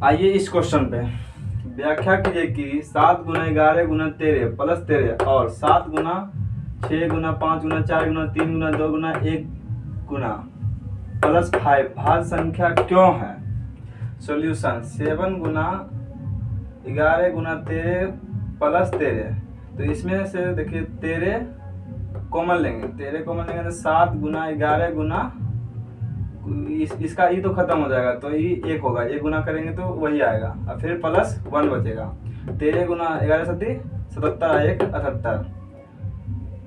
आइए इस क्वेश्चन पे व्याख्या कीजिए कि 7 गुना 11 गुना 13 प्लस 13 और 7 गुना 6 गुना 5 गुना 4 गुना 3 गुना 2 गुना 1 गुना प्लस 5 भाज्य संख्या क्यों है। सॉल्यूशन 7 गुना 11 गुना 13 प्लस 13, तो इसमें से देखिए 13 कॉमन लेंगे, 13 कॉमन लेंगे तो 7 गुना 11 गुना इसका ई तो खत्म हो जाएगा तो ई 1 होगा, 1 गुना करेंगे तो वही आएगा और फिर प्लस 1 बचेगा। 13 गुना 11 सती 77 1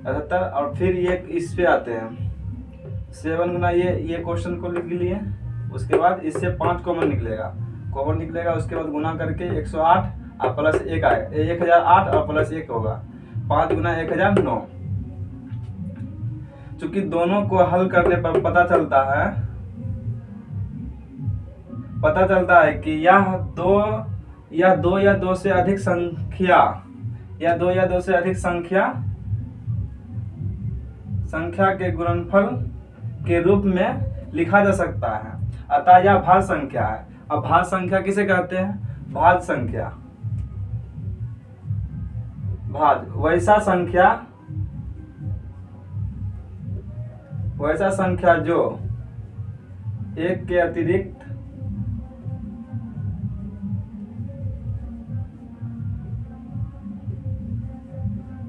78 और फिर ये इस पे आते हैं 7 गुना ये क्वेश्चन को लिख लिए। उसके बाद इससे 5 कॉमन निकलेगा, उसके बाद गुना करके 108 और प्लस 1 आएगा, 1008 और प्लस 1 होगा। 5 गुना 1009। चूंकि दोनों को हल करने पर पता चलता है कि यह दो या दो से अधिक संख्या के गुणनफल के रूप में लिखा जा सकता है, अतः यह भाज्य संख्या है। अब भाज्य संख्या किसे कहते हैं? भाज्य संख्या, वैसा संख्या जो एक के अतिरिक्त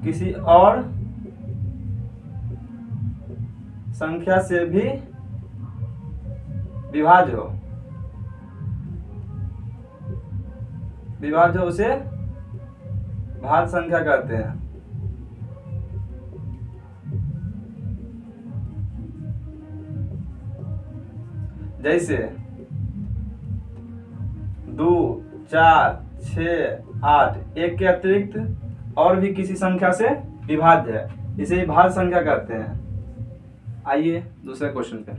किसी और संख्या से भी विभाज्य हो उसे भाज्य संख्या कहते हैं। जैसे 2 4 6 8 एक के अतिरिक्त और भी किसी संख्या से विभाज्य है, इसे भाज्य संख्या कहते हैं। आइए दूसरे क्वेश्चन पे।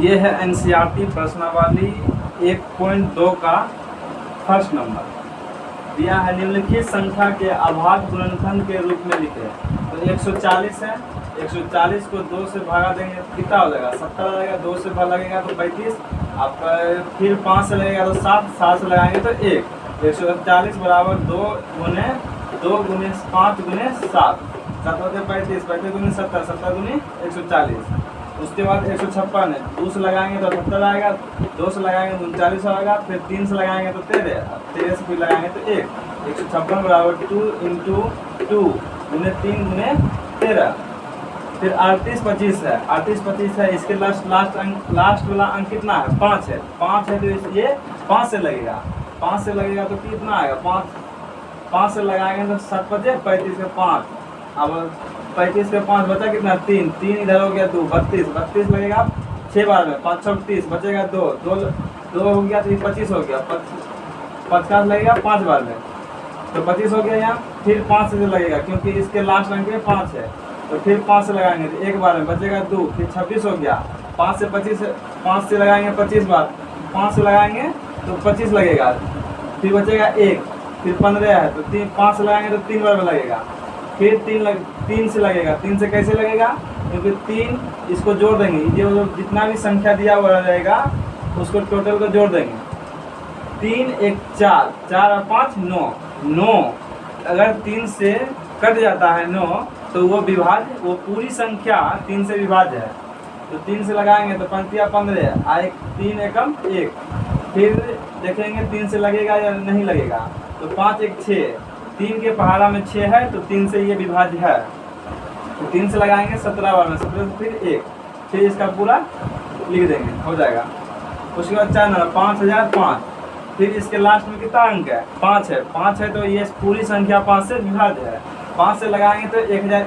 ये है एनसीईआरटी प्रश्नावली 1.2 का फर्स्ट नंबर। दिया है निम्नलिखित संख्या के अभाज्य गुणनखंड के रूप में लिखे। तो 140 है, 140 को 2 से भागा देंगे कितना हो जाएगा? 70 आ जाएगा। 2 से भाग लगेगा तो 35, आप फिर 5 से लगेगा तो 7, 7 से लगाएंगे तो 1। 140 बराबर 2 गुने 5 गुने 7, 7 होते 35, 35 गुने 70, 70 गुने 140। उसके बाद 156 है, 2 से लगाएंगे तो 78 आएगा, 2 से लगाएंगे तो 39 आएगा, फिर 3 से लगाएंगे तो 13, 13 से फिर लगाएंगे तो 1। 156 बराबर 2 इंटू 2 गुने 3 गुने 13। फिर 38 25 है, 38 25 है, इसके लास्ट वाला अंक कितना है? 5 है। 5 है तो ये 5 से लगेगा, 5 से लगेगा तो कितना आएगा? 5 से लगाएंगे तो 7 बचे 35 के 5। अब 35 के 5 बचा कितना? 3 इधर हो गया 2 32 लगेगा 6 बार में, 5 6 30 बचेगा 2 हो गया तो ये 25 हो गया। 50 लगेगा 5 बार में तो 25 हो गया यहाँ। फिर 5 से लगेगा क्योंकि इसके लास्ट अंक में 5 है, तो फिर 5 से लगाएंगे तो 1 बार में बचेगा 2, फिर 26 हो गया। 5 से लगाएंगे 25 बार, 5 से लगाएंगे तो 25 लगेगा, फिर बचेगा 1, फिर 15 है तो 5 से लगाएंगे तो 3 बार में लगेगा, फिर 3 से लगेगा। 3 से कैसे लगेगा? क्योंकि 3 इसको जोड़ देंगे, ये जितना भी संख्या दिया हुआ रहेगा उसको टोटल को जोड़ देंगे। 3 1 4, 4 और 5 9। अगर 3 से कट जाता है 9 तो वो पूरी संख्या 3 से विभाज्य है। तो 3 से लगाएंगे तो 5 या 15, 3 एकम 1। फिर देखेंगे 3 से लगेगा या नहीं लगेगा, तो 5 1 6, 3 के पहाड़ा में 6 है तो 3 से ये विभाज्य है, तो 3 से लगाएंगे 17 बार में, 17 से फिर 1, फिर इसका पूरा लिख देंगे, हो जाएगा। उसके बाद 4 नंबर 5005, फिर इसके लास्ट में कितना अंक है? 5 है तो ये पूरी संख्या 5 से विभाज्य है। 5 से लगाएंगे तो 1000